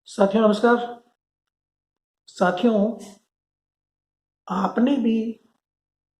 साथियों नमस्कार। साथियों, आपने भी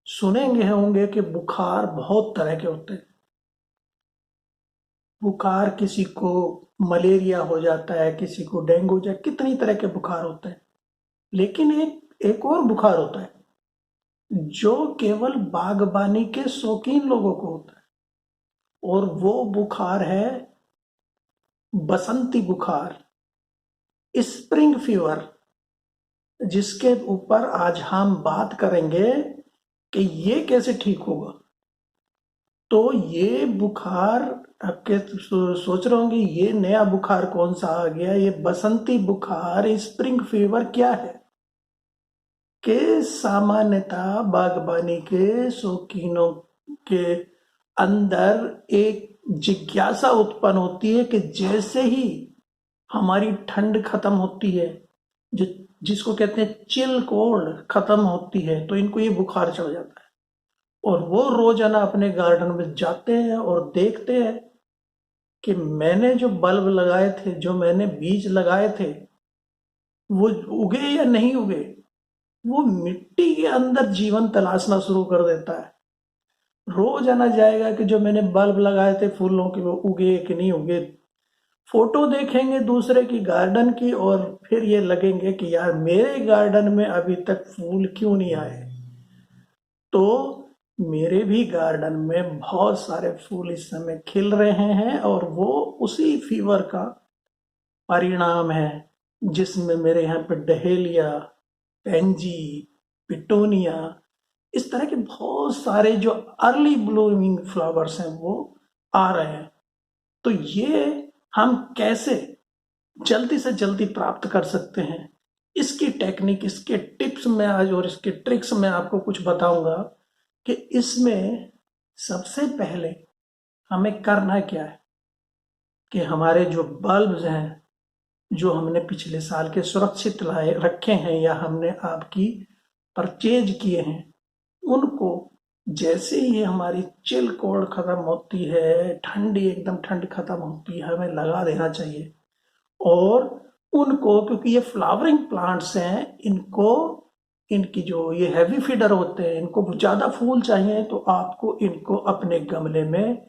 सुनेंगे होंगे कि बुखार बहुत तरह के होते हैं। बुखार किसी को मलेरिया हो जाता है, किसी को डेंगू हो जाए, कितनी तरह के बुखार होते हैं। लेकिन एक एक और बुखार होता है जो केवल बागबानी के शौकीन लोगों को होता है, और वो बुखार है बसंती बुखार, स्प्रिंग फीवर, जिसके ऊपर आज हम बात करेंगे कि ये कैसे ठीक होगा। तो ये बुखार आपके सोच रहे होंगे ये नया बुखार कौन सा आ गया, ये बसंती बुखार स्प्रिंग फीवर क्या है। कि सामान्यतः बागबानी के शौकीनों के अंदर एक जिज्ञासा उत्पन्न होती है कि जैसे ही हमारी ठंड खत्म होती है, जो जिसको कहते हैं चिल कोल्ड खत्म होती है, तो इनको ये बुखार चढ़ जाता है। और वो रोजाना अपने गार्डन में जाते हैं और देखते हैं कि मैंने जो बल्ब लगाए थे, जो मैंने बीज लगाए थे, वो उगे या नहीं उगे। वो मिट्टी के अंदर जीवन तलाशना शुरू कर देता है। रोजाना जाएगा कि जो मैंने बल्ब लगाए थे फूलों के, वो उगे कि नहीं उगे। फोटो देखेंगे दूसरे की गार्डन की, और फिर ये लगेंगे कि यार मेरे गार्डन में अभी तक फूल क्यों नहीं आए। तो मेरे भी गार्डन में बहुत सारे फूल इस समय खिल रहे हैं, और वो उसी फीवर का परिणाम है, जिसमें मेरे यहाँ पे डहेलिया, पेंजी, पिटोनिया, इस तरह के बहुत सारे जो अर्ली ब्लूमिंग फ्लावर्स हैं वो आ रहे हैं। तो ये हम कैसे जल्दी से जल्दी प्राप्त कर सकते हैं, इसकी टेक्निक, इसके टिप्स में आज और इसके ट्रिक्स में आपको कुछ बताऊंगा कि इसमें सबसे पहले हमें करना क्या है। कि हमारे जो बल्ब्स हैं, जो हमने पिछले साल के सुरक्षित लाए रखे हैं या हमने आपकी परचेज किए हैं, उनको जैसे ही हमारी चिल कोल्ड खत्म होती है, ठंडी एकदम ठंड खत्म होती है, हमें लगा देना चाहिए। और उनको, क्योंकि ये फ्लावरिंग प्लांट्स हैं, इनको, इनकी जो ये हैवी फीडर होते हैं, इनको ज्यादा फूल चाहिए, तो आपको इनको अपने गमले में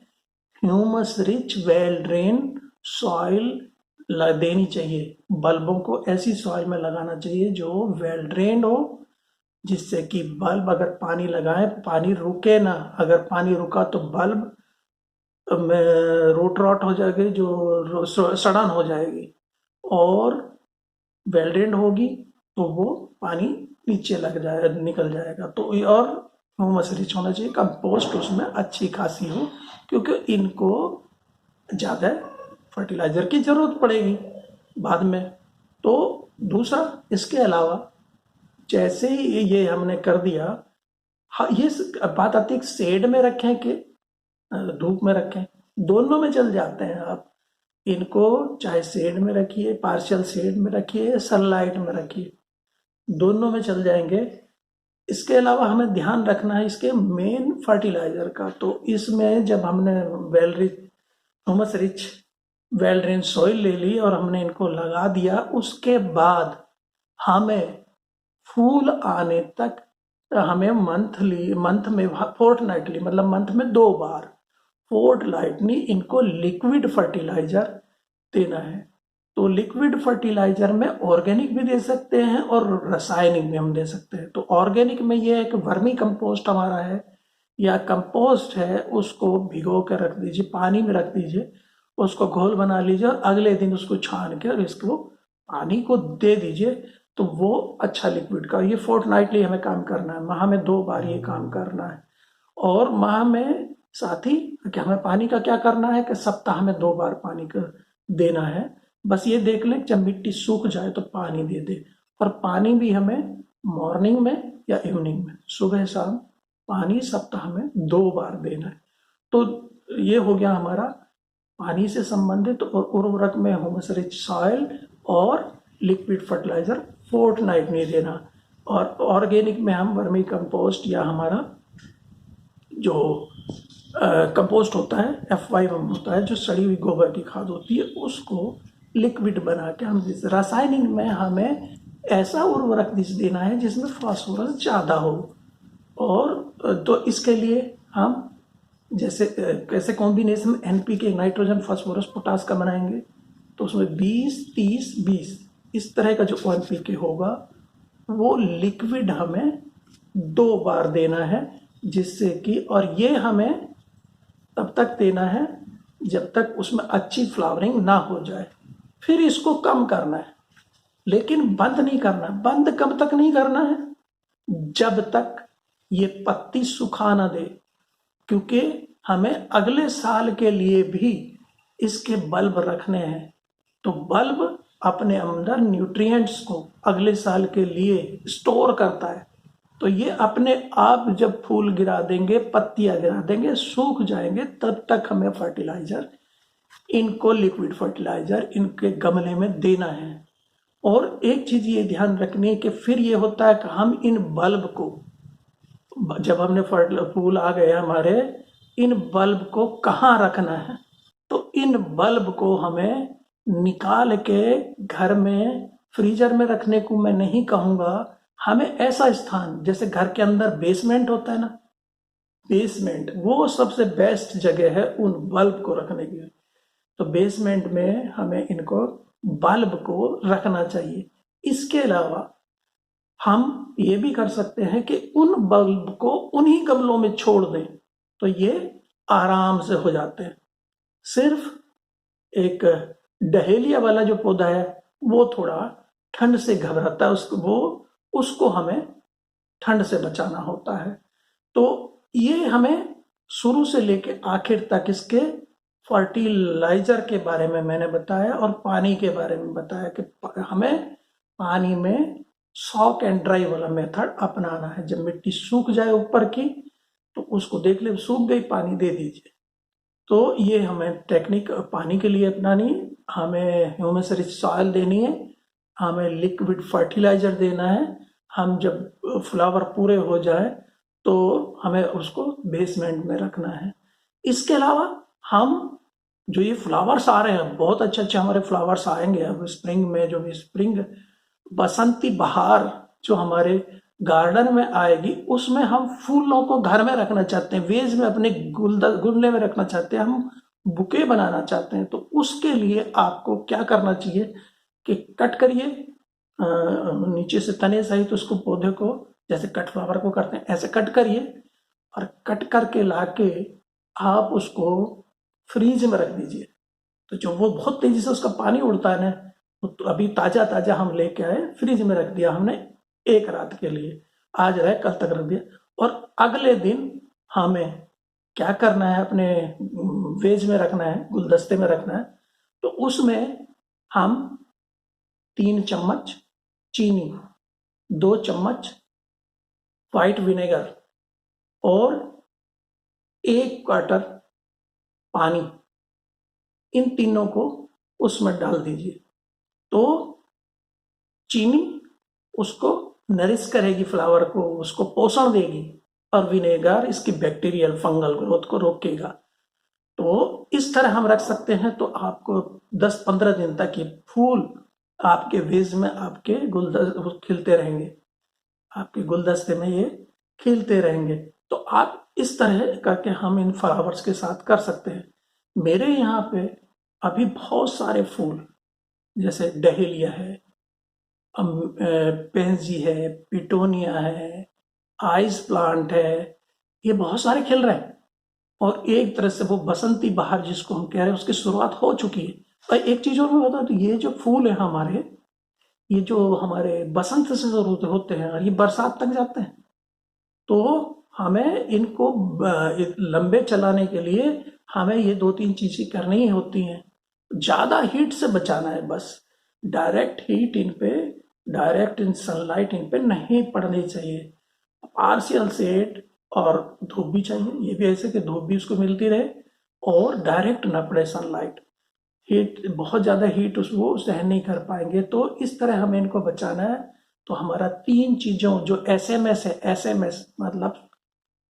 humus rich well drain soil देनी चाहिए। बल्बों को ऐसी सॉइल में लगाना चाहिए जो वेल ड्रेन्ड हो, जिससे कि बल्ब अगर पानी लगाए, पानी रुके ना। अगर पानी रुका तो बल्ब में रूट रॉट हो जाएगी, जो सड़न हो जाएगी। और वेल ड्रेन्ड होगी तो वो पानी नीचे लग जाए, निकल जाएगा। तो और ह्यूमस रिच होना चाहिए, कंपोस्ट उसमें अच्छी खासी हो, क्योंकि इनको ज़्यादा फर्टिलाइजर की जरूरत पड़ेगी बाद में। तो दूसरा, इसके अलावा जैसे ही ये हमने कर दिया, हाँ, ये बात आती है शेड में रखें कि धूप में रखें। दोनों में चल जाते हैं आप। इनको चाहे शेड में रखिए, पार्शियल शेड में रखिए, सनलाइट में रखिए, दोनों में चल जाएंगे। इसके अलावा हमें ध्यान रखना है इसके मेन फर्टिलाइजर का। तो इसमें जब हमने well rich, humus rich well drain soil ले ली और हमने इनको लगा दिया, उसके बाद हमें फूल आने तक हमें मंथ में फोर्टनाइटली, मतलब मंथ में 2 बार फोर्टनाइटली इनको लिक्विड फर्टिलाइजर देना है। तो लिक्विड फर्टिलाइजर में ऑर्गेनिक भी दे सकते हैं और रासायनिक भी हम दे सकते हैं। तो ऑर्गेनिक में ये है कि वर्मी कंपोस्ट हमारा है या कंपोस्ट है, उसको भिगो कर रख दीजिए, पानी में रख दीजिए, उसको घोल बना लीजिए और अगले दिन उसको छान कर इसको पानी को दे दीजिए। तो वो अच्छा लिक्विड का, ये फोर्टनाइटली हमें काम करना है, माह में 2 बार ये काम करना है। और माह में साथ ही कि हमें पानी का क्या करना है कि सप्ताह में 2 बार पानी का देना है। बस ये देख लें जब मिट्टी सूख जाए तो पानी दे दे। और पानी भी हमें मॉर्निंग में या इवनिंग में, सुबह शाम पानी सप्ताह में 2 बार देना है। तो ये हो गया हमारा पानी से संबंधित। और उर्वरक में ह्यूमस रिच सॉइल और लिक्विड फर्टिलाइजर फोर्टनाइट नहीं देना। और ऑर्गेनिक में हम वर्मी कंपोस्ट या हमारा जो कंपोस्ट होता है, F5 होता है, जो सड़ी हुई गोबर की खाद होती है, उसको लिक्विड बना के हम रासायनिक में हमें ऐसा उर्वरक देना है जिसमें फास्फोरस ज़्यादा हो। और तो इसके लिए हम जैसे कैसे combination NPK nitrogen phosphorus potash का बनाएंगे, तो उसमें 20-30-20 इस तरह का जो एनपीके होगा वो लिक्विड हमें 2 बार देना है, जिससे कि और ये हमें तब तक देना है जब तक उसमें अच्छी फ्लावरिंग ना हो जाए। फिर इसको कम करना है, लेकिन बंद नहीं करना। बंद कब तक नहीं करना है? जब तक ये पत्ती सुखा ना दे, क्योंकि हमें अगले साल के लिए भी इसके बल्ब रखने हैं। तो बल्ब अपने अंदर न्यूट्रिएंट्स को अगले साल के लिए स्टोर करता है। तो ये अपने आप जब फूल गिरा देंगे, पत्तियां गिरा देंगे, सूख जाएंगे, तब तक हमें फर्टिलाइजर, इनको लिक्विड फर्टिलाइजर इनके गमले में देना है। और एक चीज ये ध्यान रखनी है कि फिर ये होता है कि हम इन बल्ब को, जब हमने फूल आ गए हमारे, इन बल्ब को कहाँ रखना है? तो इन बल्ब को हमें निकाल के घर में फ्रीजर में रखने को मैं नहीं कहूँगा। हमें ऐसा स्थान, जैसे घर के अंदर बेसमेंट होता है ना, बेसमेंट वो सबसे बेस्ट जगह है उन बल्ब को रखने की। तो बेसमेंट में हमें इनको बल्ब को रखना चाहिए। इसके अलावा हम ये भी कर सकते हैं कि उन बल्ब को उन्हीं गमलों में छोड़ दें, तो ये आराम से हो जाते हैं। सिर्फ एक डहेलिया वाला जो पौधा है वो थोड़ा ठंड से घबराता है, उसको हमें ठंड से बचाना होता है। तो ये हमें शुरू से लेके आखिर तक इसके फर्टिलाइजर के बारे में मैंने बताया और पानी के बारे में बताया कि हमें पानी में सॉक एंड ड्राई वाला मेथड अपनाना है। जब मिट्टी सूख जाए ऊपर की, तो उसको देख ले सूख गई, पानी दे दीजिए। तो ये हमें टेक्निक पानी के लिए अपनानी है। हमें ह्यूमस रिच सॉइल देनी है, हमें लिक्विड फर्टिलाइजर देना है। हम जब फ्लावर पूरे हो जाए तो हमें उसको बेसमेंट में रखना है। इसके अलावा हम जो ये फ्लावर्स आ रहे हैं, बहुत अच्छे अच्छे हमारे फ्लावर्स आएंगे अब स्प्रिंग में, जो भी स्प्रिंग बसंती बहार जो हमारे गार्डन में आएगी, उसमें हम फूलों को घर में रखना चाहते हैं, वेज में अपने गुलदस्ते में रखना चाहते हैं, हम बुके बनाना चाहते हैं। तो उसके लिए आपको क्या करना चाहिए कि कट करिए नीचे से तने सहित उसको, पौधे को जैसे कट फ्लावर को करते हैं ऐसे कट करिए, और कट करके लाके आप उसको फ्रीज में रख दीजिए। तो जो वो बहुत तेजी से उसका पानी उड़ता है ना, तो अभी ताजा ताजा हम लेके आए, फ्रिज में रख दिया हमने एक रात के लिए, आज रहे कल तक रख दिया। और अगले दिन हमें क्या करना है, अपने वेज में रखना है, गुलदस्ते में रखना है। तो उसमें हम 3 चम्मच चीनी, 2 चम्मच व्हाइट विनेगर और 1 क्वार्टर पानी, इन तीनों को उसमें डाल दीजिए। तो चीनी उसको नरिश करेगी, फ्लावर को उसको पोषण देगी, और विनेगर इसकी बैक्टीरियल फंगल ग्रोथ को रोकेगा। तो इस तरह हम रख सकते हैं। तो आपको 10-15 दिन तक ये फूल आपके वेज में, आपके गुलदस्ते खिलते रहेंगे, आपके गुलदस्ते में ये खिलते रहेंगे। तो आप इस तरह करके हम इन फ्लावर्स के साथ कर सकते हैं। मेरे यहाँ पे अभी बहुत सारे फूल, जैसे डहेलिया है, पेंजी है, पिटोनिया है, आइस प्लांट है, ये बहुत सारे खिल रहे हैं। और एक तरह से वो बसंती बहार जिसको हम कह रहे हैं, उसकी शुरुआत हो चुकी है। और एक चीज और मैं बता दूं, ये जो फूल है हमारे, ये जो हमारे बसंत से शुरू होते हैं और ये बरसात तक जाते हैं। तो हमें इनको लंबे चलाने के लिए हमें ये 2-3 चीजें करनी ही होती हैं। ज्यादा हीट से बचाना है बस, डायरेक्ट हीट इन पे, डायरेक्ट इन सनलाइट इन पे नहीं पड़नी चाहिए। पार्शियल शेड और धूप भी चाहिए, ये भी ऐसे कि धूप भी उसको मिलती रहे और डायरेक्ट ना पड़े सनलाइट। हीट, बहुत ज़्यादा हीट उसको सहन नहीं कर पाएंगे। तो इस तरह हमें इनको बचाना है। तो हमारा 3 चीज़ों जो SMS है, SMS मतलब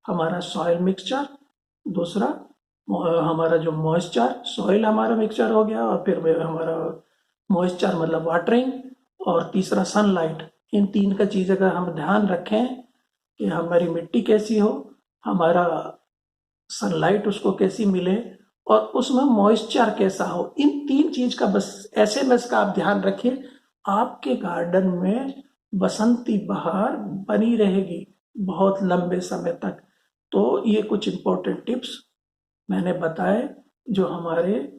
हमारा सॉइल मिक्सचर, दूसरा हमारा जो मॉइस्चर, सॉइल हमारा मिक्सचर हो गया, और फिर हमारा मॉइस्चर मतलब वाटरिंग, और तीसरा सनलाइट। इन तीन का चीज़ अगर हम ध्यान रखें कि हमारी मिट्टी कैसी हो, हमारा सनलाइट उसको कैसी मिले, और उसमें मॉइस्चर कैसा हो, इन तीन चीज का बस एसएमएस का आप ध्यान रखिए, आपके गार्डन में बसंती बहार बनी रहेगी बहुत लंबे समय तक। तो ये कुछ इंपॉर्टेंट टिप्स मैंने बताए जो हमारे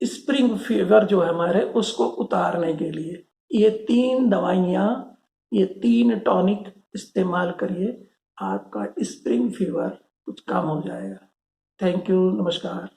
स्प्रिंग फीवर जो है हमारे उसको उतारने के लिए। ये तीन दवाइयाँ, ये तीन टॉनिक इस्तेमाल करिए, आपका स्प्रिंग फीवर कुछ कम हो जाएगा। थैंक यू, नमस्कार।